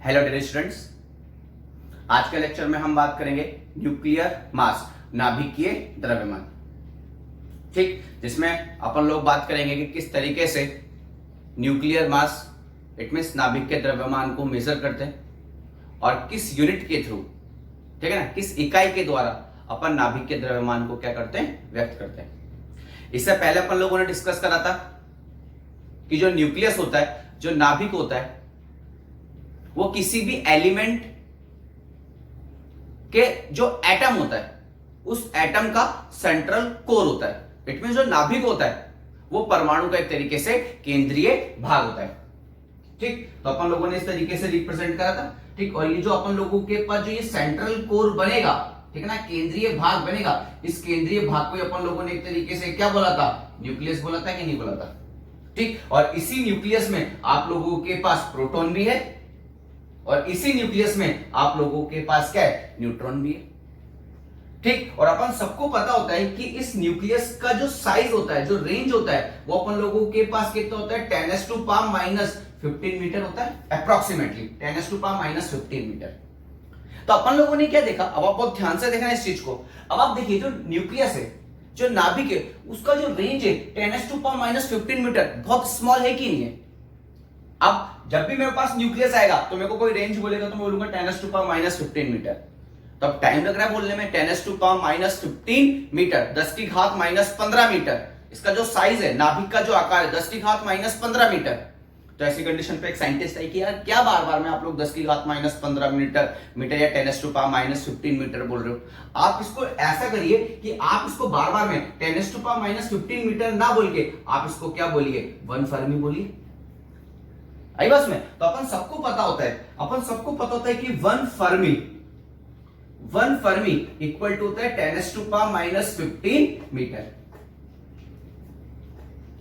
Hello dear students, आज के lecture में हम बात करेंगे न्यूक्लियर मास, नाभिकीय द्रव्यमान। ठीक, जिसमें अपन लोग बात करेंगे कि किस तरीके से न्यूक्लियर मास इट मींस नाभिकीय द्रव्यमान को मेजर करते हैं और किस यूनिट के थ्रू, ठीक है ना, किस इकाई के द्वारा अपन नाभिकीय द्रव्यमान को क्या करते हैं, व्यक्त करते हैं। इससे पहले अपन लोगों ने डिस्कस करा था कि जो न्यूक्लियस होता है, जो नाभिक होता है, वो किसी भी एलिमेंट के जो एटम होता है उस एटम का सेंट्रल कोर होता है। इट मीन जो नाभिक होता है वो परमाणु का एक तरीके से केंद्रीय भाग होता है। ठीक, तो अपन लोगों ने इस तरीके से रिप्रेजेंट करा था। ठीक, और ये जो अपन लोगों के पास जो ये सेंट्रल कोर बनेगा, ठीक है ना, केंद्रीय भाग बनेगा, इस केंद्रीय भाग को अपन लोगों ने एक तरीके से क्या बोला था, न्यूक्लियस बोला था कि नहीं बोला था। ठीक, और इसी न्यूक्लियस में आप लोगों के पास प्रोटॉन भी है और इसी न्यूक्लियस में आप लोगों के पास क्या है, न्यूट्रॉन भी है। ठीक, और अपन सबको पता होता है कि इस न्यूक्लियस का जो साइज होता है, जो रेंज होता है, वो अपन लोगों के पास कितना होता है, 10⁻⁻15 मीटर होता है अप्रोक्सीमेटली, 10⁻⁻15 मीटर। तो अपन लोगों ने क्या देखा, अब आप बहुत ध्यान से देखना इस चीज को। अब आप देखिए, जो न्यूक्लियस है, जो नाभिक है, उसका जो रेंज है 10⁻⁻15 मीटर, बहुत स्मॉल है कि नहीं है। अब जब भी मेरे पास न्यूक्लियस आएगा तो मेरे को कोई रेंज बोलेगा तो मैं बोलूंगा 10⁻⁻15 मीटर। तो अब टाइम लग रहा है बोलने में, 10⁻⁻15 मीटर, 10⁻⁻15 मीटर। इसका जो साइज है, नाभिक का जो आकार है, 10⁻⁻15 मीटर। तो ऐसी कंडीशन पे एक साइंटिस्ट है कि यार क्या बार बार में आप लोग 10⁻⁻15 मीटर या 10⁻⁻15 मीटर बोल रहे हो। आप इसको ऐसा करिए कि आप इसको बार बार में 10⁻⁻15 मीटर ना बोल के आप इसको क्या बोलिए, 1 फर्मी बोलिए। आई बस में, तो अपन सबको पता होता है कि 1 फर्मी इक्वल टू होता है 10⁻⁻15 मीटर।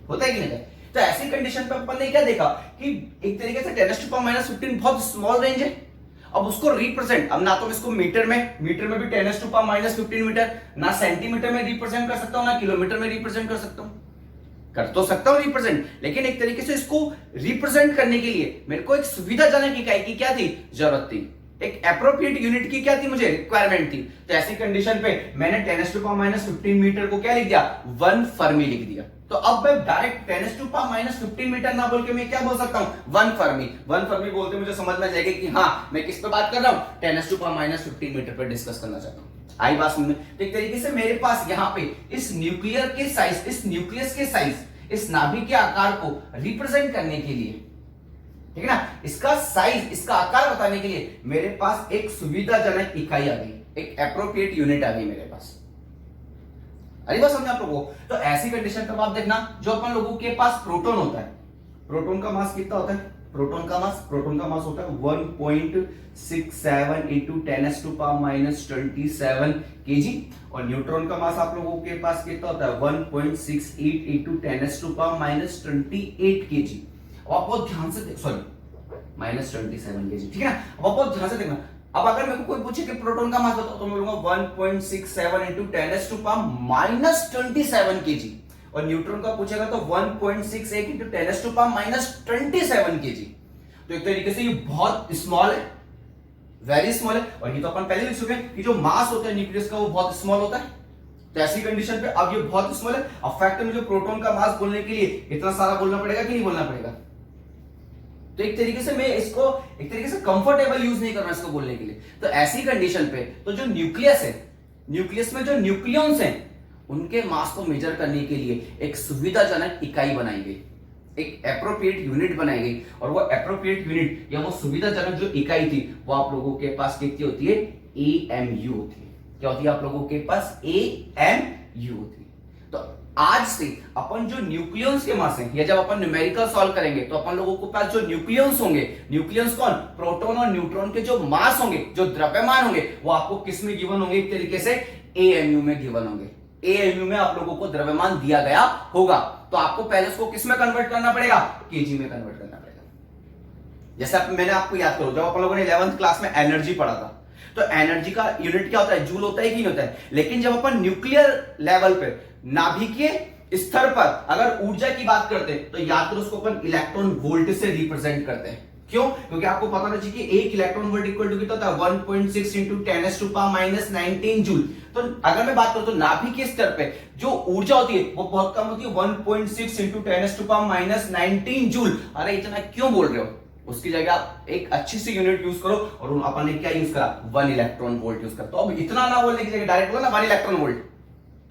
होता है कि नहीं? तो ऐसी कंडीशन पे अपन ने क्या देखा कि एक तरीके से 10⁻⁻15 बहुत स्मॉल रेंज है। अब उसको रिप्रेजेंट, अब ना तो मैं इसको मीटर में भी 10⁻⁻15 मीटर, ना सेंटीमीटर में रिप्रेजेंट कर सकता हूं, ना किलोमीटर में रिप्रेजेंट कर सकता हूं। कर तो सकता हूं रिप्रेजेंट, लेकिन एक तरीके से इसको रिप्रेजेंट करने के लिए मेरे को एक सुविधाजनक इकाई की क्या थी, जरूरत थी। एक एप्रोप्रिएट यूनिट की क्या थी, मुझे रिक्वायरमेंट थी। तो ऐसी कंडीशन पे मैंने 10⁻⁻15 मीटर को क्या लिख दिया, 1 फर्मी लिख दिया। तो अब मैं डायरेक्ट 10⁻⁻15 मीटर ना बोल के मैं क्या बोल सकता हूं, 1 फर्मी। 1 फर्मी बोलते मुझे समझ में जाएगा कि हाँ, मैं किस पे बात कर रहा हूं, 10⁻⁻15 मीटर पर डिस्कस करना चाहता हूं। आई बात समझ में? तो एक तरीके से मेरे पास यहाँ पे इस न्यूक्लियर के साइज, इस न्यूक्लियस के साइज, इस नाभिक के आकार को रिप्रेजेंट करने के लिए, ठीक है ना, इसका साइज, इसका आकार बताने के लिए मेरे पास एक सुविधाजनक इकाई आ गई, एक एप्रोप्रिएट यूनिट आ गई मेरे पास। अरे बस समझे आप लोगों को? तो ऐसी कंडीशन पर आप देखना, जो अपन लोगों के पास प्रोटॉन होता है, प्रोटॉन का मास कितना होता है, प्रोटॉन का मास होता है 1.67 into 10⁻⁻27 kg, और न्यूट्रॉन का मास आप लोगों के पास कितना होता है, 1.68 into 10⁻28 kg। अब आप बहुत ध्यान से -27 kg, ठीक है ना। अब आप बहुत ध्यान से देखना। अब अगर मेरे को कोई पूछे कि प्रोटॉन का मास बताओ तो मैं बोलूंगा 1.67 into 10⁻⁻27 kg, और न्यूट्रॉन का पूछेगा तो 1.68 into 10⁻⁻27 kg। तो एक तरीके से ये बहुत स्मॉल है, वेरी स्मॉल है। और ये तो अपन पहले भी लिख चुके हैं कि जो मास होता है न्यूक्लियस का वो बहुत स्मॉल होता है। तो ऐसी कंडीशन पे अब ये बहुत स्मॉल है। अब फैक्ट मुझे प्रोटॉन का मास बोलने के लिए इतना सारा बोलना पड़ेगा कि नहीं बोलना पड़ेगा? तो एक तरीके से मैं इसको एक तरीके से कंफर्टेबल यूज नहीं कर रहा इसको बोलने के लिए। तो ऐसी कंडीशन पे तो जो न्यूक्लियस है, न्यूक्लियस में जो न्यूक्लियॉन्स हैं, उनके मास को मेजर करने के लिए एक सुविधाजनक इकाई बनाई गई, एक एप्रोप्रिएट यूनिट बनाई गई। और वो एप्रोप्रिएट यूनिट या वो सुविधाजनक जो इकाई थी वो आप लोगों के पास कितनी होती है, AMU होती है। क्या होती है आप लोगों के पास, AMU होती है। तो आज से अपन जो न्यूक्लियॉन्स के मास हैं, या जब अपन न्यूमेरिकल सॉल्व करेंगे तो अपन लोगों के पास जो न्यूक्लियॉन्स होंगे, न्यूक्लियॉन्स कौन, प्रोटॉन और न्यूट्रॉन के जो मास होंगे, जो द्रव्यमान होंगे, वो आपको किस में गिवन होंगे, एक तरीके से AMU में गिवन होंगे। AMU में आप लोगों को द्रव्यमान दिया गया होगा। तो आपको पहले उसको किस में कन्वर्ट करना पड़ेगा, केजी में कन्वर्ट करना पड़ेगा। जैसे मैंने आपको याद करो, जब अपन लोगों ने 11th क्लास में एनर्जी पढ़ा था, तो एनर्जी का यूनिट क्या होता है, जूल होता है कि नहीं होता है। लेकिन जब अपन न्यूक्लियर लेवल पे, नाभिकीय स्तर पर अगर ऊर्जा की बात करते हैं तो याद करो उसको अपन इलेक्ट्रॉन वोल्ट से रिप्रेजेंट करते हैं। क्यों? क्योंकि आपको पता होना चाहिए कि एक इलेक्ट्रॉन वोल्ट इक्वल टू कितना होता है 1.6 इंटू 10⁻⁻19 जूल। तो अगर मैं बात करूं तो नाभिक के स्तर पे जो ऊर्जा होती है वो बहुत कम होती है, 1.6 इंटू 10⁻⁻19 जूल। अरे इतना क्यों बोल रहे हो? उसकी जगह आप एक अच्छी सी यूनिट यूज करो, और अपन ने क्या यूज करा? 1 इलेक्ट्रॉन वोल्ट यूज करा। तो अब इतना ना बोलने की जगह डायरेक्ट बोलो ना 1 इलेक्ट्रॉन वोल्ट।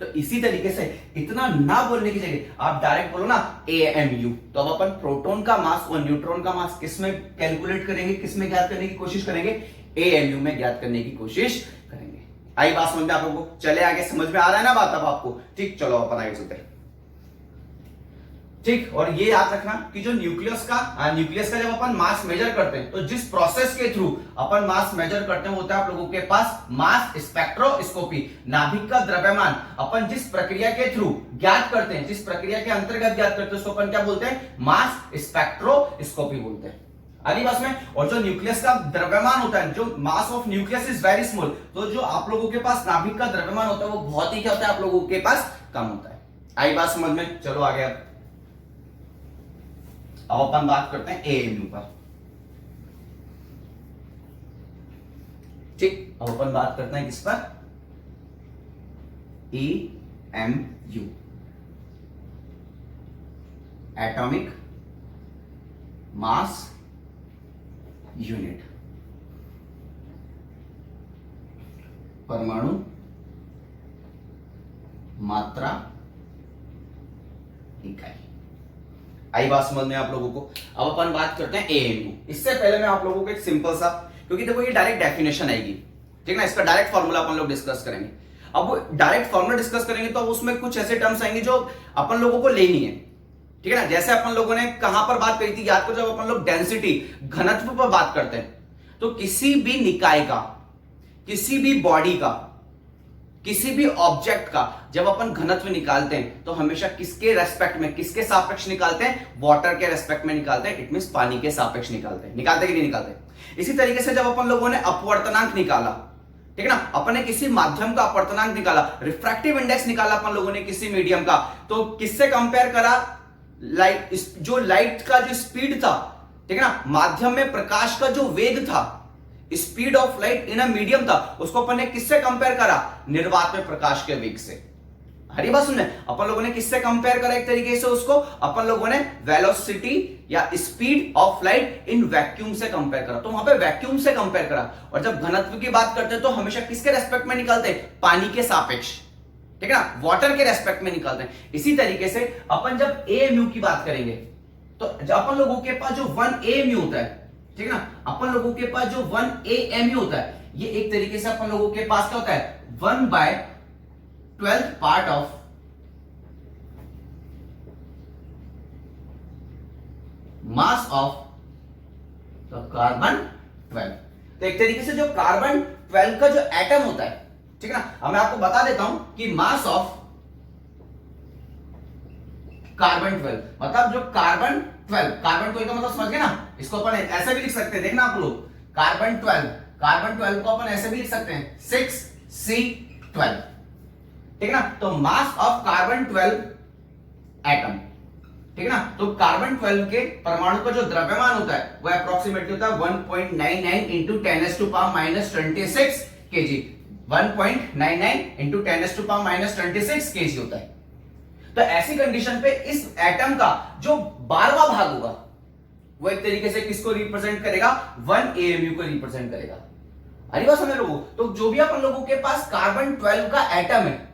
तो इसी तरीके से इतना ना बोलने की जगह आप डायरेक्ट बोलो ना AMU। तो अब अपन प्रोटॉन का मास और न्यूट्रॉन का मास किसमें कैलकुलेट करेंगे, किसमें ज्ञात करने की कोशिश करेंगे? AMU में ज्ञात करने की कोशिश करेंगे। आई बात समझ में आप लोगों को? चले आगे, समझ में आ रहा है ना बात अब आपको? ठीक, चलो अपन आगे चलते हैं। ठीक, और ये याद रखना कि जो न्यूक्लियस का जब अपन मास मेजर करते हैं तो जिस प्रोसेस के थ्रू अपन मास मेजर करते हैं होता है आप लोगों के पास मास स्पेक्ट्रोस्कोपी। नाभिक का द्रव्यमान अपन जिस प्रक्रिया के थ्रू ज्ञात करते हैं, जिस प्रक्रिया के अंतर्गत ज्ञात करते हैं उसको अपन क्या बोलते हैं? मास स्पेक्ट्रोस्कोपी बोलते हैं। अगली बात में, और जो न्यूक्लियस का द्रव्यमान होता है, जो mass of nucleus is very small, तो जो आप लोगों के पास नाभिक का द्रव्यमान होता है वो बहुत ही क्या होता है? आप लोगों के पास कम होता है। आई बात समझ में? चलो आगे अब अपन बात करते हैं AMU पर। ठीक, अब अपन बात करते हैं किस पर? AMU, एटॉमिक मास यूनिट, परमाणु मात्रा इकाई। आई बात समझ में आप लोगों को? अब अपन बात करते हैं AMU। इससे पहले मैं आप लोगों को एक सिंपल सा, क्योंकि देखो ये डायरेक्ट डेफिनेशन आएगी, ठीक ना, इसका डायरेक्ट फॉर्मूला अपन लोग डिस्कस करेंगे। अब वो डायरेक्ट फॉर्मूला डिस्कस करेंगे तो उसमें कुछ ऐसे टर्म्स आएंगे जो अपन लोगों को लेनी है, ठीक है ना। जैसे अपन लोगों ने कहां पर बात करी थी, याद करो, जब अपन लोग डेंसिटी, घनत्व पर बात करते हैं तो किसी भी निकाय का, किसी भी बॉडी का, किसी भी ऑब्जेक्ट का जब अपन घनत्व निकालते हैं तो हमेशा किसके रेस्पेक्ट में, किसके सापेक्ष निकालते हैं? वाटर के रेस्पेक्ट में निकालते हैं। इट मींस पानी के सापेक्ष निकालते हैं। निकालते कि नहीं निकालते? इसी तरीके से जब अपन लोगों ने अपवर्तनांक निकाला, ठीक है ना, अपन ने किसी माध्यम का अपवर्तनांक निकाला, रिफ्रैक्टिव इंडेक्स निकाला अपन लोगों ने किसी मीडियम का, तो किससे कंपेयर करा? लाइट, जो लाइट का जो स्पीड था, ठीक है ना, माध्यम में प्रकाश का जो वेग था, speed of light in a medium था, उसको अपन ने किससे कंपेयर करा? निर्वात में प्रकाश के वेग से। हरी बात सुनने, अपन लोगों ने किससे कंपेयर करा? एक तरीके से उसको अपन लोगों ने वेलोसिटी या speed of light in vacuum से कंपेयर करा। तो वहां पे वैक्यूम से कंपेयर करा। और जब घनत्व की बात करते हैं तो हमेशा किसके रेस्पेक्ट में निकालते हैं? पानी के सापेक्ष, ठीक है ना, वाटर के रेस्पेक्ट में निकालते हैं। इसी तरीके से अपन जब AMU की बात करेंगे तो जब अपन लोगों के पास जो 1 AMU होता है, ठीक है ना, अपन लोगों के पास जो 1 AMU होता है, ये एक तरीके से अपन लोगों के पास क्या होता है? 1/12 part of mass of the carbon 12। तो एक तरीके से जो कार्बन 12 का जो एटम होता है, ठीक है ना, अब मैं आपको बता देता हूं कि मास ऑफ कार्बन 12 मतलब जो कार्बन 12 का मतलब समझ गए ना, इसको अपन ऐसे भी लिख सकते हैं, देखना आप लोग, कार्बन 12 को अपन ऐसे भी लिख सकते हैं 6C12, ठीक है ना। तो मास ऑफ कार्बन 12 एटम, ठीक है ना, तो कार्बन 12 के परमाणु का जो द्रव्यमान होता है वो अप्रोक्सीमेटली होता है 1.99 इंटू 10⁻⁻26 kg। 1.99 इंटू 10⁻⁻26 kg होता है। तो ऐसी कंडीशन पे इस एटम का जो 12वां भाग होगा वो एक तरीके से किसको रिप्रेजेंट करेगा? 1 AMU को रिप्रेजेंट करेगा। अरे बात समझ लोगों, तो जो भी अपन लोगों के पास कार्बन 12 का एटम है,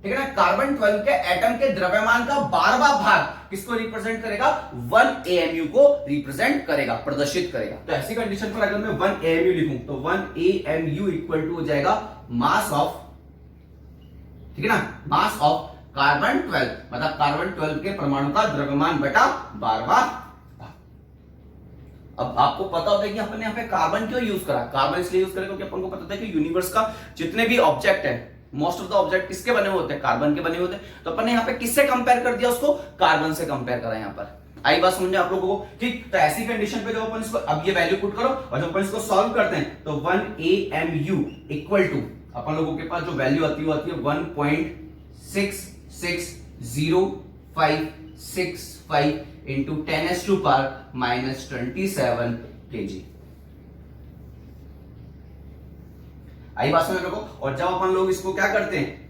ठीक है ना, कार्बन 12 के एटम के द्रव्यमान का 12वां भाग किसको रिप्रेजेंट करेगा? 1 AMU को रिप्रेजेंट करेगा, प्रदर्शित करेगा। तो ऐसी कंडीशन पर अगर मैं 1 AMU लिखूं तो 1 AMU इक्वल टू हो जाएगा मास ऑफ, ठीक है ना, मास ऑफ कार्बन 12 मतलब कार्बन 12 के परमाणु का द्रव्यमान बटा 12वां। अब आपको पता होता है कि अपन ने यहाँ पे कार्बन क्यों यूज करा? कार्बन इसलिए यूज करा क्योंकि अपन को पता था कि यूनिवर्स का जितने भी ऑब्जेक्ट है, मोस्ट ऑफ द ऑब्जेक्ट किसके बने हुए होते हैं? कार्बन के बने होते हैं। तो अपन ने यहाँ पे किससे कंपेयर कर दिया? उसको कार्बन से कंपेयर करा। यहाँ पर आई बात समझे आप लोगों को? ठीक, तो ऐसी कंडीशन पे जब अपन इसको, अब ये वैल्यू पुट करो और जब अपन इसको सॉल्व करते हैं तो 1 AMU इक्वल टू अपन लोगों के पास जो वैल्यू आती है 1.660565 इंटू 10⁻⁻27 kg। आई बात समझ रखो। और जब अपन लोग इसको क्या करते हैं,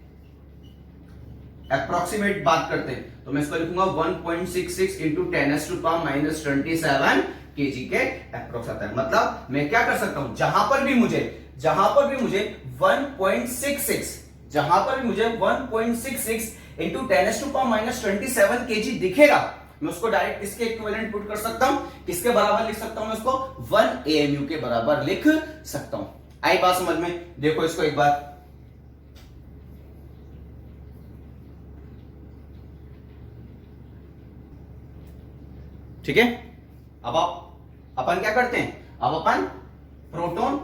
अप्रोक्सीमेट बात करते हैं, तो मैं इसको लिखूंगा 1.66 इंटू 10⁻⁻27 kg के अप्रोक्स आता है। मतलब मैं क्या कर सकता हूं, जहां पर भी मुझे 1.66 इंटू 10⁻⁻27 kg दिखेगा, मैं उसको डायरेक्ट इसके इक्विवेलेंट पुट कर सकता हूं। किसके बराबर लिख सकता हूं मैं उसको, 1 AMU के बराबर लिख सकता हूं। आई बात समझ में। देखो इसको एक बार, ठीक है। अब अपन क्या करते हैं, अब अपन प्रोटॉन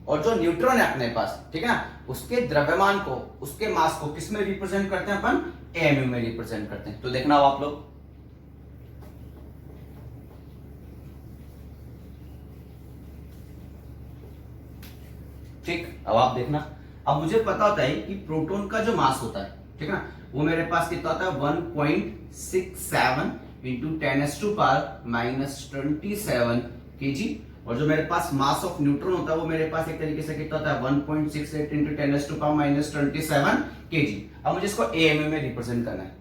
और जो न्यूट्रॉन है अपने पास, ठीक है ना, उसके द्रव्यमान को, उसके मास को किस में रिप्रेजेंट करते हैं, अपन AMU में रिप्रेजेंट करते हैं। तो देखना आप लोग, ठीक। अब आप देखना, अब मुझे पता होता है कि प्रोटॉन का जो मास होता है, ठीक है ना, वो मेरे पास कितना होता है 1.67 इंटू 10⁻⁻27 kg। और जो मेरे पास मास ऑफ न्यूट्रॉन होता है वो मेरे पास एक तरीके से कितना होता है 1.68 इंटू 10⁻⁻27 kg। अब मुझे इसको AMU में रिप्रेजेंट करना है,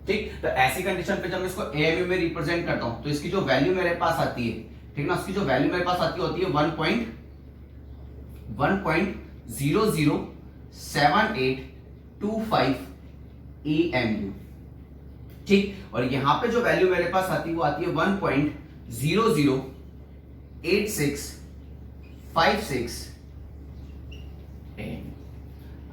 ठीक। तो ऐसी कंडीशन पे जब मैं इसको AMU में रिप्रेजेंट करता हूं तो इसकी जो वैल्यू मेरे पास आती है, ठीक ना, उसकी जो वैल्यू मेरे पास आती होती है 1.007825 AMU, ठीक। और यहां पे जो वैल्यू मेरे पास आती है वो आती है 1.008656 AMU।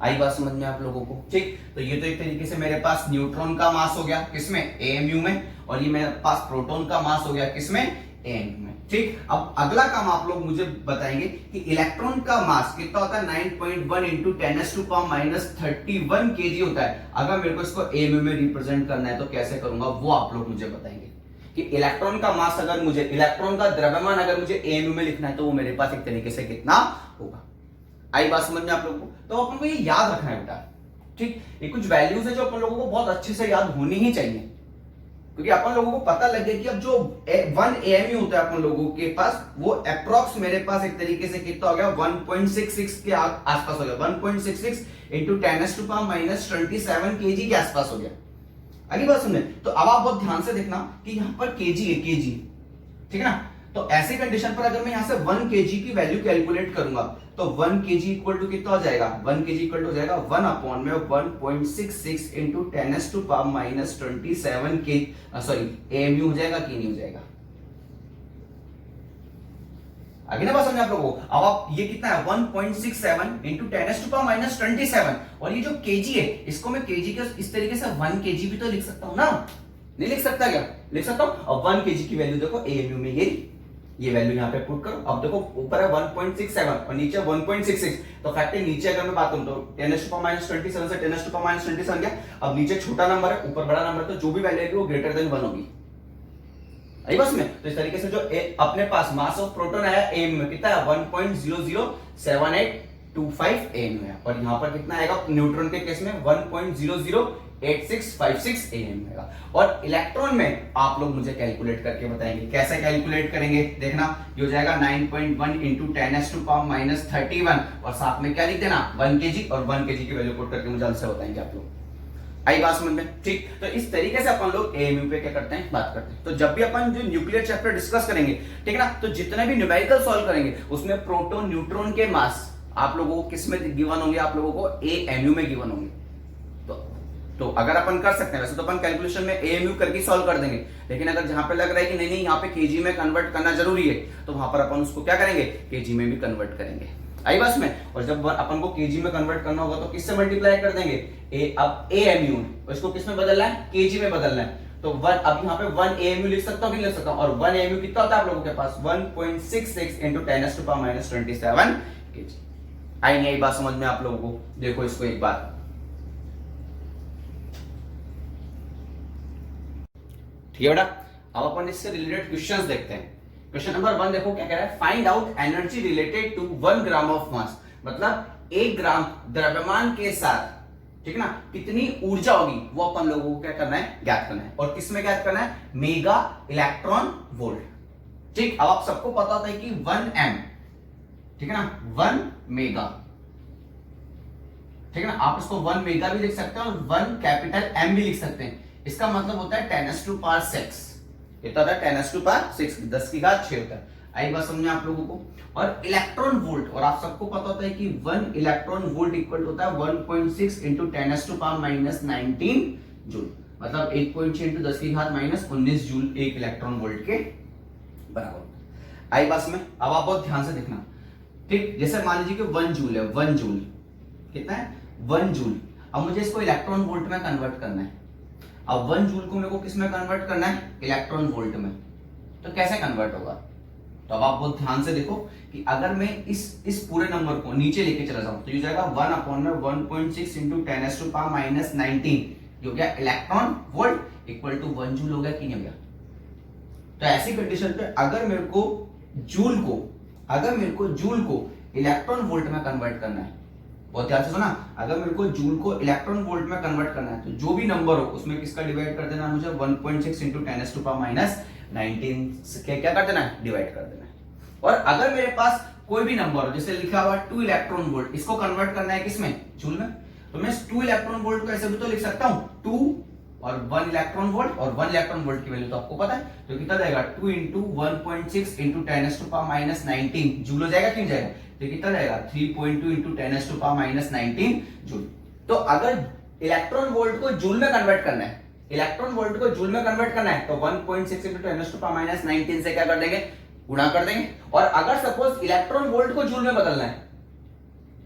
आई बात समझ में आप लोगों को, ठीक। तो ये तो एक तरीके से मेरे पास न्यूट्रॉन का मास हो गया, किसमें, AMU में। और ये मेरे पास प्रोटॉन का मास हो गया, किसमें, AMU में, ठीक। अब अगला काम आप लोग मुझे बताएंगे कि इलेक्ट्रॉन का मास कितना होता है 9.1 इंटू 10⁻31 kg होता है। अगर मेरे को इसको AMU में रिप्रेजेंट करना है तो कैसे करूंगा, वो आप लोग मुझे बताएंगे कि इलेक्ट्रॉन का मास, अगर मुझे इलेक्ट्रॉन का द्रव्यमान अगर मुझे AMU में लिखना है तो वो मेरे पास एक तरीके से कितना होगा। आई बात समझ में आप लोगों को। तो अपन को ये याद रखना है बेटा, ठीक। ये कुछ वैल्यूज है जो अपन लोगों को बहुत अच्छे से याद होनी ही चाहिए, क्योंकि अपन लोगों को पता लगे कि अब जो 1 AMU होता है अपन लोगों के पास, वो अप्रॉक्स मेरे पास एक तरीके से कितना हो गया 1.66 के आसपास हो गया, 1.66 इंटू 10⁻⁻27 kg के आसपास हो गया। अगली बात सुनने, तो अब आप बहुत ध्यान से देखना कि यहां पर kg है, kg, ठीक है ना। तो ऐसी कंडीशन पर अगर मैं यहां से 1 kg की वैल्यू कैलकुलेट करूंगा तो 1 kg इक्वल टू कितना हो जाएगा, 1 kg इक्वल टू हो जाएगा 1/1.66 इंटू 10⁻⁻27 के सॉरी AMU हो जाएगा कि नहीं हो जाएगा। आगे ना बात समझे आप लोगों को। अब आप ये कितना है 1.67 इंटू 10⁻⁻27, और ये जो kg है इसको मैं kg के इस तरीके से 1 kg भी तो लिख सकता हूं ना, नहीं लिख सकता क्या, लिख सकता हूं। अब 1 kg की वैल्यू देखो AMU में ये वैल्यू यहां पे पुट करो। अब देखो ऊपर है 1.67 और नीचे 1.66, तो फैक्टर नीचे अगर मैं बात करूं तो 10⁻⁻27 से 10⁻⁻27 गया। अब नीचे छोटा नंबर है, ऊपर बड़ा नंबर है, तो जो भी वैल्यू है वो ग्रेटर देन 1 होगी। आई बस में। तो इस तरीके से जो अपने पास मास ऑफ प्रोटॉन आया AMU में कितना है 1.007825 AMU है, और यहां पर कितना आएगा न्यूट्रॉन के केस में 1.008656 AMU आएगा। और इलेक्ट्रॉन में आप लोग मुझे कैलकुलेट करके बताएंगे, कैसे कैलकुलेट करेंगे देखना। ये हो जाएगा 9.1 इंटू 10⁻⁻31 और साथ में क्या लिख देना 1 kg, और 1 kg की वैल्यू पुट करके मुझे आंसर बताएंगे आप लोग। आई बात समझ में, ठीक। तो इस तरीके से अपन लोग AMU पे क्या करते हैं, बात करते हैं। तो जब भी अपन जो न्यूक्लियर चैप्टर डिस्कस करेंगे, ठीक है ना, तो जितने भी न्यूमेरिकल सॉल्व करेंगे उसमें प्रोटॉन न्यूट्रॉन के मास आप लोगों को किस में गिवन होंगे, आप लोगों को AMU में गिवन होंगे। तो अगर अपन कर सकते हैं, वैसे तो अपन कैलकुलेशन में AMU करके सॉल्व कर देंगे, लेकिन अगर जहां पे लग रहा है कि नहीं यहाँ पे kg में कन्वर्ट करना जरूरी है, तो वहां पर अपन उसको क्या करेंगे, kg में भी कन्वर्ट करेंगे। आई बस में। और जब अपन को kg में कन्वर्ट करना होगा तो किससे मल्टीप्लाई कर देंगे, अब AMU है इसको किस में बदलना है, kg में बदलना है। तो 1 अब यहाँ पे 1 AMU लिख सकता हूँ कि नहीं लिख सकता हूँ, और 1 AMU कितना होता है आप लोगों के पास 1.66 इंटू 10⁻⁻27 kg। आई नहीं आई बात समझ में आप लोगों को। देखो इसको एक बार, ठीक है बेटा। अब अपन इससे रिलेटेड क्वेश्चंस देखते हैं। क्वेश्चन नंबर 1 देखो क्या कह रहा है, find out energy related to 1 gram of mass. मतलब 1 ग्राम द्रव्यमान के साथ ठीक है ना, कितनी ऊर्जा होगी वो अपन लोगों को क्या करना है, ज्ञात करना है। और किसमें ज्ञात करना है, मेगा इलेक्ट्रॉन वोल्ट। ठीक, अब आप सबको पता होता है कि 1 एम, ठीक है ना, 1 मेगा, ठीक है ना, आप इसको 1 मेगा भी लिख सकते हैं और 1 कैपिटल एम भी लिख सकते हैं। इसका मतलब होता है 10⁻⁶। कितना होता है, 10⁻⁶, 10 की घात 6 होता है। आई बात समझ में आप लोगों को। और इलेक्ट्रॉन वोल्ट, और आप सबको पता होता है कि 1 इलेक्ट्रॉन वोल्ट इक्वल होता है 1.6 इंटू 10⁻⁻19 जूल, मतलब 1.6 इंटू 10 की घात -19 जूल एक इलेक्ट्रॉन वोल्ट के बराबर होता है। आई बात में, अब आप बहुत ध्यान से देखना। ठीक, जैसे मान लीजिए कि 1 जूल है, 1 जूल कितना है, 1 जूल। अब मुझे इसको इलेक्ट्रॉन वोल्ट में कन्वर्ट करना है। अब 1 जूल को मेरे को किस में कन्वर्ट करना है, इलेक्ट्रॉन वोल्ट में। तो कैसे कन्वर्ट होगा, तो अब आप बहुत ध्यान से देखो कि अगर मैं इस पूरे नंबर को नीचे लेके चला जाऊं तो ये जाएगा 1/1.6 इंटू 10⁻⁻19, जो गया electron volt equal to 1 joule हो गया कि नहीं हो गया। तो ऐसी कंडीशन पे अगर मेरे को जूल को इलेक्ट्रॉन वोल्ट में कन्वर्ट करना है, बहुत ध्यान से सुना, अगर मेरे को जूल को इलेक्ट्रॉन वोल्ट में कन्वर्ट करना है तो जो भी नंबर हो उसमें किसका डिवाइड कर देना, मुझे 1.6 इंटू 10⁻⁻19 से क्या कर देना है, डिवाइड कर देना है। और अगर मेरे पास कोई भी नंबर हो, जैसे लिखा हुआ 2 इलेक्ट्रॉन वोल्ट, इसको कन्वर्ट करना है किसमें, जूल में, तो मैं 2 इलेक्ट्रॉन वोल्ट को ऐसे भी तो लिख सकता हूं, 2 और 1 इलेक्ट्रॉन वोल्ट, और 1 इलेक्ट्रॉन वोल्ट की वैल्यू तो आपको पता है, तो कितना जाएगा 2 इंटू 1.6 इंटू 10⁻⁻19 जूल हो जाएगा, क्यों जाएगा, तो कितना जाएगा 3.2 इंटू 10⁻⁻19 जूल। तो अगर इलेक्ट्रॉन वोल्ट को जूल में कन्वर्ट करना है, तो 1.6 इंटू 10⁻⁻19 से क्या कर देंगे, गुणा कर देंगे। और अगर सपोज इलेक्ट्रॉन वोल्ट को जूल में बदलना है,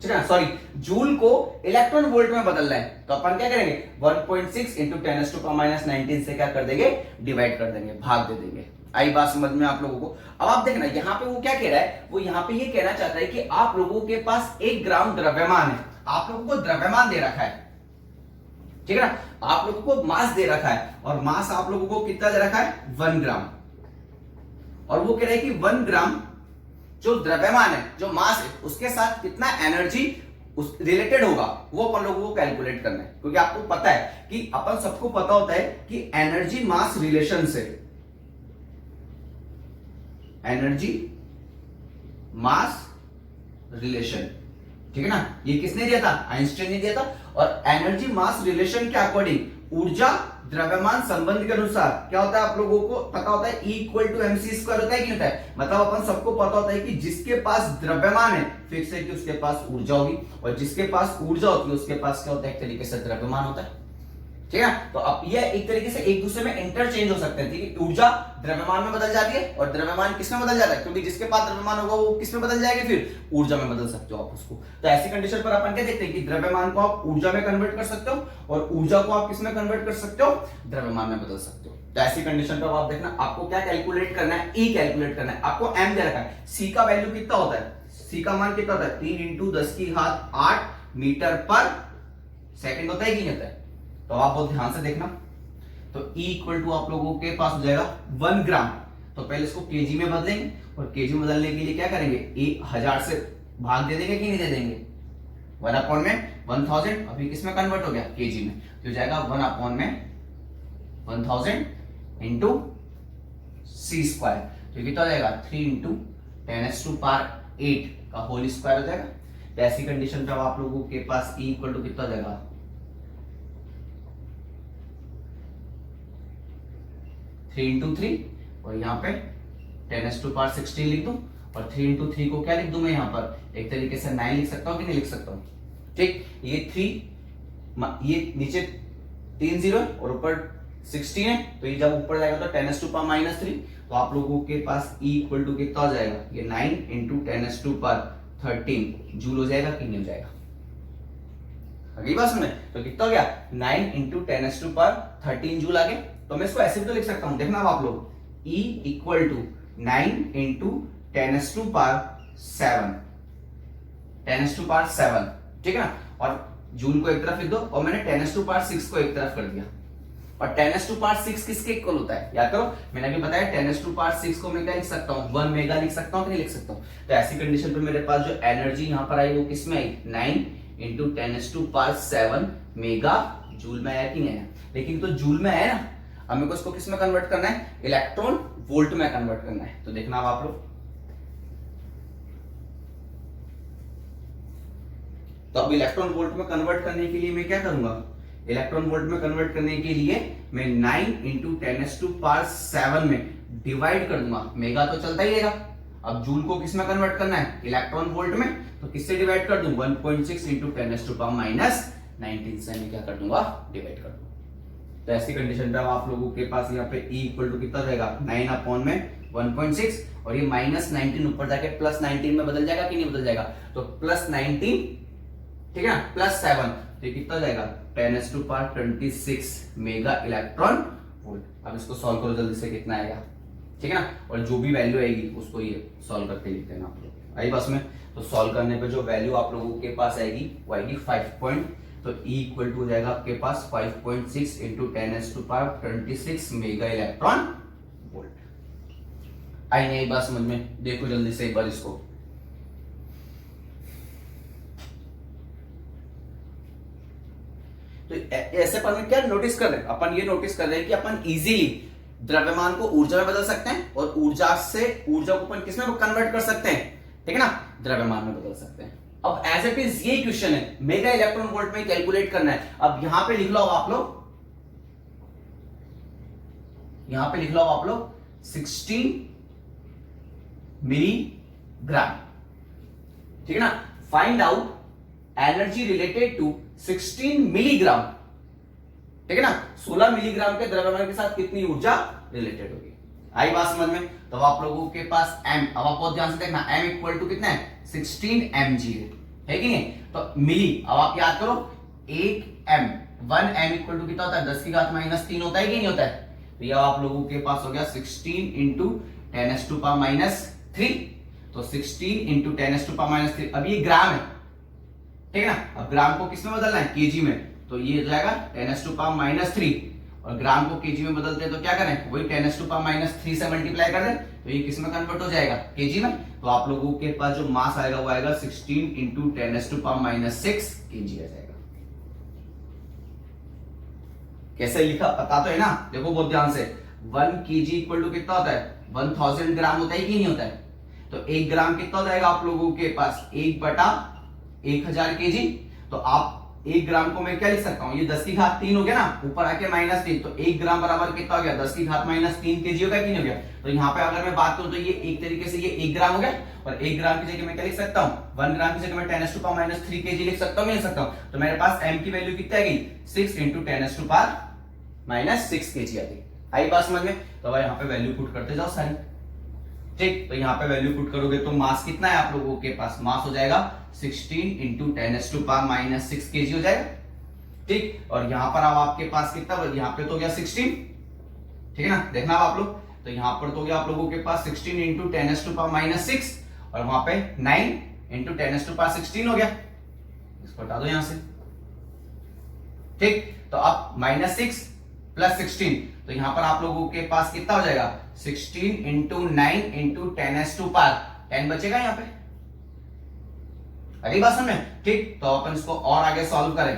ठीक है, सॉरी, जूल को इलेक्ट्रॉन वोल्ट में बदलना है, तो अपन क्या करेंगे, 1.6 इंटू 10⁻⁻19 से क्या कर देंगे, डिवाइड कर देंगे, भाग दे देंगे। आई बात समझ में आप लोगों को। अब आप देखना यहां पे वो क्या कह रहा है, वो यहां पे ये कहना चाहता है कि आप लोगों के पास 1 ग्राम द्रव्यमान है, आप लोगों को द्रव्यमान दे रखा है, ठीक है ना, आप लोगों को मास दे रखा है, और मास आप लोगों को कितना दे रखा है, 1 ग्राम। और वो कह रहा है कि 1 ग्राम जो द्रव्यमान है, जो मास है, उसके साथ कितना एनर्जी उस रिलेटेड होगा, वो अपन लोगों को कैलकुलेट करना है। क्योंकि आपको पता है कि अपन सबको पता होता है कि एनर्जी मास रिलेशन से, एनर्जी मास रिलेशन, ठीक है ना, ये किसने दिया था, आइंस्टाइन ने दिया था। और एनर्जी मास रिलेशन के अकॉर्डिंग ऊर्जा द्रव्यमान संबंध के अनुसार क्या होता है, आप लोगों को पता होता है, E इक्वल टू mc² होता है कि नहीं होता है, मतलब अपन सबको पता होता है कि जिसके पास द्रव्यमान है फिक्स है कि उसके पास ऊर्जा होगी, और जिसके पास ऊर्जा होती है उसके पास क्या होता है, एक तरीके से द्रव्यमान होता है, ठीक है। तो अब ये एक तरीके से एक दूसरे में इंटरचेंज हो सकते हैं, ठीक है, ऊर्जा द्रव्यमान में बदल जाती है और द्रव्यमान किसमें बदल जाता है, क्योंकि जिसके पास द्रव्यमान होगा वो किसमें बदल जाएगी, फिर ऊर्जा में बदल सकते हो आप उसको। तो ऐसी कंडीशन पर अपन क्या देखते हैं कि द्रव्यमान को आप ऊर्जा में कन्वर्ट कर सकते हो, और ऊर्जा को आप किसमें कन्वर्ट कर सकते हो, द्रव्यमान में बदल सकते हो। तो ऐसी कंडीशन पर आप देखना, आपको क्या कैलकुलेट करना है, E कैलकुलेट करना है। आपको M दे रखा है, C का वैल्यू कितना होता है, C का मान कितना होता है, 3 इंटू 10 की घात 8 मीटर पर सेकंड होता है कि नहीं होता है। तो आप बहुत ध्यान से देखना, तो E इक्वल टू आप लोगों के पास हो जाएगा 1 ग्राम। तो पहले इसको केजी में बदलेंगे, और केजी में बदलने के लिए क्या करेंगे, 1000 से भाग दे देंगे कि नहीं दे देंगे, 1/1000, अभी किसमें कन्वर्ट हो गया, केजी में, तो जाएगा 1/1000 इंटू c², तो कितना हो जाएगा 3 इंटू 10⁸8 का होल स्क्वायर हो जाएगा। तो ऐसी कंडीशन पे आप लोगों के पास E इक्वल टू कितना हो जाएगा, 3 इंटू 3, और यहाँ पे 10⁻16 लिख दूं, और 3 इंटू 3 को क्या लिख दूं मैं यहाँ पर, एक तरीके से 9 लिख सकता हूं कि नहीं लिख सकता हूं, ठीक। ये 3, ये नीचे 3 0 और ऊपर 16 है, तो ये जब ऊपर जाएगा तो 10⁻3, तो आप लोगों के पास E इक्वल टू कितना हो जाएगा, ये 9 इंटू 10⁻13 जूल हो जाएगा कि नहीं हो जाएगा, अगली बात सुने, तो कितना हो गया 9 इंटू 10⁻13 जूल आ गया। तो मैं इसको ऐसे भी तो लिख सकता हूं, देखना आप लोग, E इक्वल टू 9 इंटू 10⁻7, 10⁻7, ठीक है ना, और जूल को एक तरफ लिख दो, और मैंने 10⁻6 को एक तरफ कर दिया। और 10⁻6 किसके इक्वल होता है, याद करो, मैंने अभी बताया 10⁻6 को मैं क्या लिख सकता हूँ, 1 मेगा लिख सकता हूँ कि नहीं लिख सकता हूँ। तो ऐसी कंडीशन पे मेरे पास जो एनर्जी यहाँ पर आई वो किसमें आई, 9 इंटू 10⁻⁷ मेगा जूल में आया कि नहीं आया? लेकिन तो जूल में आया ना, अब मेरे को इसको किस में कन्वर्ट करना है? इलेक्ट्रॉन वोल्ट में कन्वर्ट करना है। तो देखना अब आप लोग, तो अब इलेक्ट्रॉन वोल्ट में कन्वर्ट करने के लिए मैं क्या करूंगा? इलेक्ट्रॉन वोल्ट में कन्वर्ट करने के लिए मैं 9 इंटू 10⁻⁷ में डिवाइड कर दूंगा। मेगा तो चलता ही रहेगा। अब जूल को किस में कन्वर्ट करना है? इलेक्ट्रॉन वोल्ट में। तो किससे डिवाइड कर दूं? 1.6 इंटू 10⁻⁻19 से मैं क्या कर दूंगा? डिवाइड कर दूंगा। तो ऐसी कंडीशन पे अब आप लोगों के पास यहाँ पे E इक्वल टू कितना रहेगा? 9/1.6 और ये -19 ऊपर जाके +19 में बदल जाएगा कि नहीं बदल जाएगा? तो +19, ठीक है ना, +7, तो ये कितना जाएगा? 10⁻26 मेगा इलेक्ट्रॉन वोल्ट। अब इसको सॉल्व करो जल्दी से, कितना आएगा, ठीक है ना। और जो भी वैल्यू आएगी उसको ये सॉल्व करके लिखते हैं आप लोग। आई बस में, तो सॉल्व करने पे जो वैल्यू आप लोगों के पास आएगी वो आएगी 5 तो E इक्वल टू हो जाएगा आपके पास 5.6 इंटू 10⁻26 मेगा इलेक्ट्रॉन वोल्ट। आई नहीं बात समझ में? देखो जल्दी से एक बार इसको। तो ऐसे पर क्या नोटिस कर रहे हैं अपन? ये नोटिस कर रहे हैं कि अपन इजीली द्रव्यमान को ऊर्जा में बदल सकते हैं और ऊर्जा को अपन किसमें कन्वर्ट कर सकते हैं, ठीक है ना, द्रव्यमान में बदल सकते हैं। अब एज इट इज ये क्वेश्चन है, मेगा इलेक्ट्रॉन वोल्ट में कैलकुलेट करना है। अब यहां पे लिख लो आप लोग, यहां पे लिख लो आप लोग 16 मिलीग्राम, ठीक है ना। Find out energy related to 16 milligram, ठीक है ना। 16 मिलीग्राम के द्रव्यमान के साथ कितनी ऊर्जा रिलेटेड होगी? आई बात समझ में? तो आप लोगों के पास m, अब आप बहुत ध्यान से देखना, m इक्वल टू कितना है? 16 mg है कि नहीं? तो मिली, अब आप याद करो 1 m इक्वल टू कितना होता है? 10⁻³ होता है कि नहीं होता है? तो ये आप लोगों के पास हो गया 16 इंटू 10⁻³ तो 16 इंटू 10⁻³ अब ये ग्राम है, ठीक है ना। अब ग्राम को किसमें बदलना है? केजी में। तो ये हो जाएगा 10⁻³ और ग्राम को केजी में बदलते हैं तो क्या करें? वही 10⁻³ से मल्टीप्लाई कर दें तो ये किसमें कन्वर्ट हो जाएगा? केजी में। तो आप लोगों के पास जो मास आएगा वो आएगा 16 इंटू 10⁻6 केजी आ जाएगा। कैसे लिखा पता तो है ना? देखो बहुत ध्यान से, 1 केजी इक्वल टू कितना होता है? 1000 ग्राम होता है कि नहीं होता है? तो 1 ग्राम कितना हो जाएगा आप लोगों के पास? 1/1000 केजी। तो आप 1 ग्राम को मैं क्या लिख सकता हूं? ये 10⁻³ हो गया ना, ऊपर आके -3, तो 1 ग्राम बराबर कितना हो गया? 10⁻³ केजी हो गया कि नहीं हो गया? तो यहाँ पे अगर मैं बात करूं तो ये एक तरीके से ये 1 ग्राम हो गया और 1 ग्राम की जगह मैं क्या लिख सकता हूँ? 1 ग्राम की जगह मैं 10⁻³ केजी लिख सकता हूँ, लिख सकता हूँ। तो मेरे पास m की वैल्यू कितनी आ गई? 6 इंटू 10⁻6 केजी आ गई। आई बात समझ में? तो भाई यहाँ पे वैल्यू पुट करते जाओ सारी, ठीक। तो यहाँ पे वैल्यू पुट करोगे तो मास कितना है आप लोगों के पास? मास हो जाएगा 16 इंटू 10⁻6 केजी हो जाएगा, ठीक। और यहाँ पर अब आपके पास कितना? यहाँ पे तो गया 16, ठीक है ना। देखना आप लोग, तो यहाँ पर तो गया आप लोगों के पास 16 इंटू 10⁻6 और वहां पे 9 इंटू 10⁻16 हो गया। इसको हटा दो यहां से, ठीक। तो अब -6 + 16, तो यहां पर आप लोगों के पास कितना हो जाएगा? 16 इंटू 9 इंटू 10⁻10 बचेगा यहाँ पे। अगली बात समझ में, ठीक। तो अपन इसको और आगे सॉल्व करें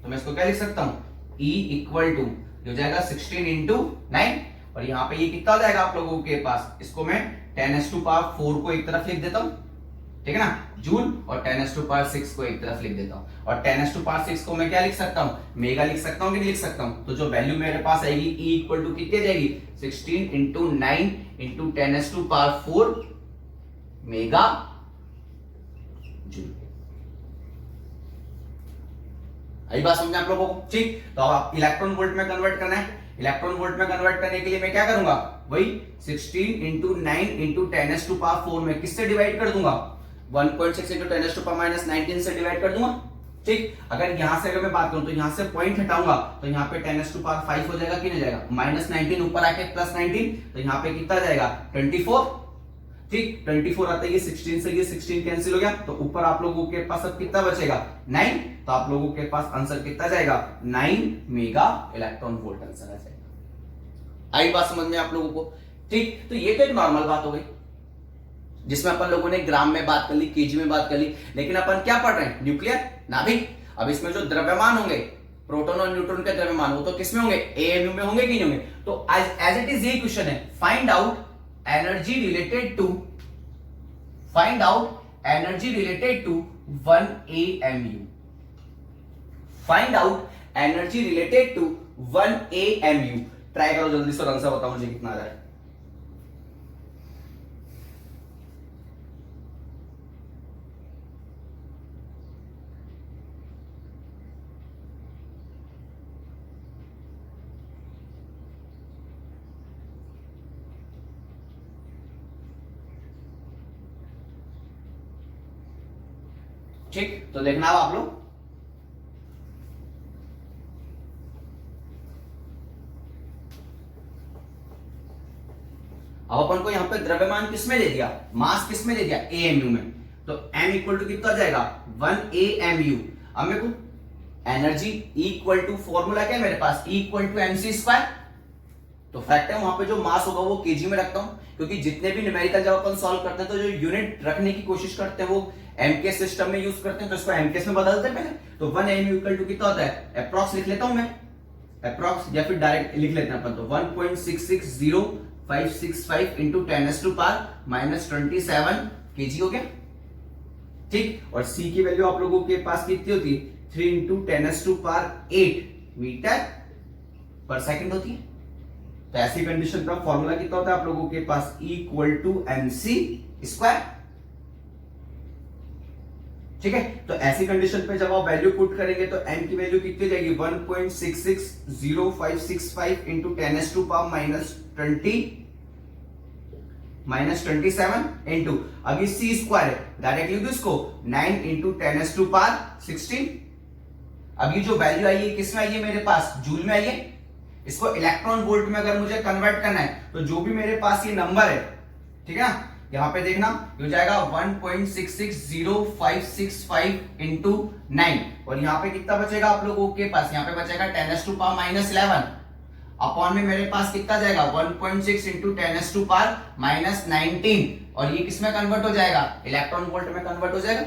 तो मैं इसको क्या लिख सकता हूं? E इक्वल टू हो जाएगा 16 इंटू 9 और यहाँ पे ये कितना हो जाएगा आप लोगों के पास? इसको मैं 10⁻4 को एक तरफ लिख देता हूं, ठीक है ना, जूल, और 10⁻6 को एक तरफ लिख देता हूं। और 10⁻6 को मैं क्या लिख सकता हूं? मेगा लिख सकता हूं कि नहीं लिख सकता हूं? तो जो वैल्यू मेरे पास आएगी E इक्वल टू कितनी जाएगी? 16 इंटू 9 इंटू 10⁻4 मेगा जूल। आई बात समझे आप लोगों को, ठीक। तो अब आप इलेक्ट्रॉन वोल्ट में कन्वर्ट करना है। इलेक्ट्रॉन वोल्ट में कन्वर्ट करने के लिए मैं क्या करूंगा? वही 16 इंटू 9 इंटू 10⁻4 में किससे डिवाइड कर दूंगा? 1.6 इंटू 10⁻19 से डिवाइड कर दूंगा, ठीक। अगर यहां से अगर मैं बात करूं तो यहां से पॉइंट हटाऊंगा तो यहां पे 10⁻5 हो जाएगा कि नहीं जाएगा? -19 ऊपर आके +19, तो यहां पे कितना जाएगा? 24, ठीक। 24 आता है, ये 16 से ये 16 कैंसिल हो गया, तो ऊपर आप लोगों के पास अब कितना बचेगा? 9। तो आप लोगों के पास आंसर कितना जाएगा? 9 मेगा इलेक्ट्रॉन वोल्ट आंसर आ जाएगा। आई बात समझ में आप लोगों को, ठीक। तो ये तो एक नॉर्मल बात हो गई, जिसमें अपन लोगों ने ग्राम में बात कर ली, केजी में बात कर ली, लेकिन अपन क्या पढ़ रहे हैं, न्यूक्लियर नाभिक। अब इसमें जो द्रव्यमान होंगे, प्रोटॉन और न्यूट्रॉन के द्रव्यमान, वो तो किसमें होंगे, एएमयू में होंगे कि नहीं होंगे। तो एज इट इज यही क्वेश्चन है, find out energy related to 1 AMU। Find out energy related to 1 AMU। Try करो जल्दी से, आंसर बताओ मुझे कितना आ रहा है। ठीक, तो देखना अब आप लोग, अब अपन को यहां पे द्रव्यमान किसमें दे दिया, मास किसमें दे दिया, एएमयू में। तो m इक्वल टू कितना जाएगा, 1 AMU। अब मेरे को एनर्जी इक्वल टू, फॉर्मूला क्या है मेरे पास, E इक्वल टू mc²। तो फैक्ट है वहां पे जो मास होगा वो केजी में रखता हूं, क्योंकि जितने भी न्यूमेरिकल जब अपन सॉल्व करते हैं तो जो यूनिट रखने की कोशिश करते हैं वो एमके सिस्टम में यूज करते हैं, तो इसको एमके में बदलते हैं पहले। तो 1 AMU इक्वल टू कितना होता है, अप्रॉक्स लिख लेता हूं मैं, अप्रॉक्स, या फिर डायरेक्ट लिख लेते हैं अपन। तो 1.660565 इंटू 10⁻⁻27 केजी हो गया। ठीक, और सी की वैल्यू आप लोगों के पास कितनी होती है, 3 इंटू 10⁸8 मीटर पर सेकंड होती है। तो ऐसी कंडीशन का फॉर्मूला कितना होता है आप लोगों के पास, E इक्वल टू mc²। ठीक है, तो ऐसी कंडीशन पे जब आप वैल्यू पुट करेंगे तो m की वैल्यू कितनी जाएगी, 1.660565 इंटू 10⁻27 इंटू, अभी c स्क्वायर है, डायरेक्टली लिख दो इसको, 9 इंटू 10⁻16। अब ये जो वैल्यू आई है किसमें आई है मेरे पास, जूल में आई है। इसको इलेक्ट्रॉन वोल्ट में अगर मुझे कन्वर्ट करना है तो जो भी मेरे पास ये नंबर है, ठीक है ना, यहां पे देखना, ये हो जाएगा 1.660565 इंटू 9, और यहां पे कितना बचेगा आप लोगों के पास, यहां पे बचेगा 10⁻11 अपॉन में मेरे पास कितना जाएगा, 1.6 इंटू 10⁻19, और ये किसमें कन्वर्ट हो जाएगा, इलेक्ट्रॉन वोल्ट में कन्वर्ट हो जाएगा।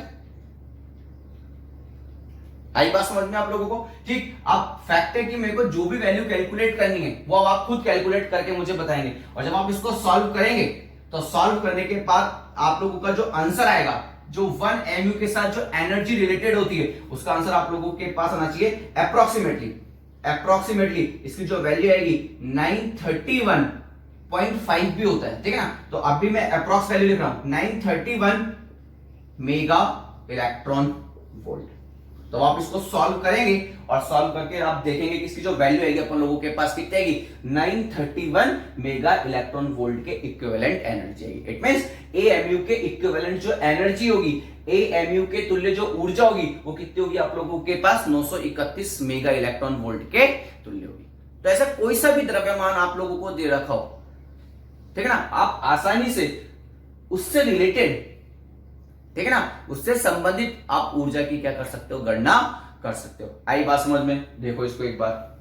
आई बात समझ में आप लोगों को। ठीक, अब फैक्ट है कि मेरे को जो भी वैल्यू कैलकुलेट करनी है वो आप खुद कैलकुलेट करके मुझे बताएंगे, और जब आप इसको सॉल्व करेंगे तो सॉल्व करने के बाद आप लोगों का जो आंसर आएगा, जो 1 AMU के साथ जो एनर्जी रिलेटेड होती है उसका आंसर आप लोगों के पास आना चाहिए अप्रोक्सीमेटली इसकी जो वैल्यू आएगी 931.5 भी होता है, ठीक है ना। तो अभी मैं अप्रोक्स वैल्यू लिख रहा हूं 931 मेगा इलेक्ट्रॉन वोल्ट। तो आप इसको सॉल्व करेंगे और सॉल्व करके आप देखेंगे कि इसकी जो वैल्यू आएगी अपन लोगों के पास कितनी आएगी, 931 मेगा इलेक्ट्रॉन वोल्ट के इक्विवेलेंट एनर्जी आएगी। इट मींस AMU के इक्विवेलेंट जो एनर्जी होगी, AMU के तुल्य जो ऊर्जा होगी वो कितनी होगी आप लोगों के पास, 931 मेगा इलेक्ट्रॉन वोल्ट के तुल्य होगी। तो ऐसा कोई सा भी द्रव्यमान आप लोगों को दे रखा हो, ठीक है ना, आप आसानी से उससे रिलेटेड, ठीक है ना, उससे संबंधित आप ऊर्जा की क्या कर सकते हो, गणना कर सकते हो। आई बात समझ में, देखो इसको एक बार,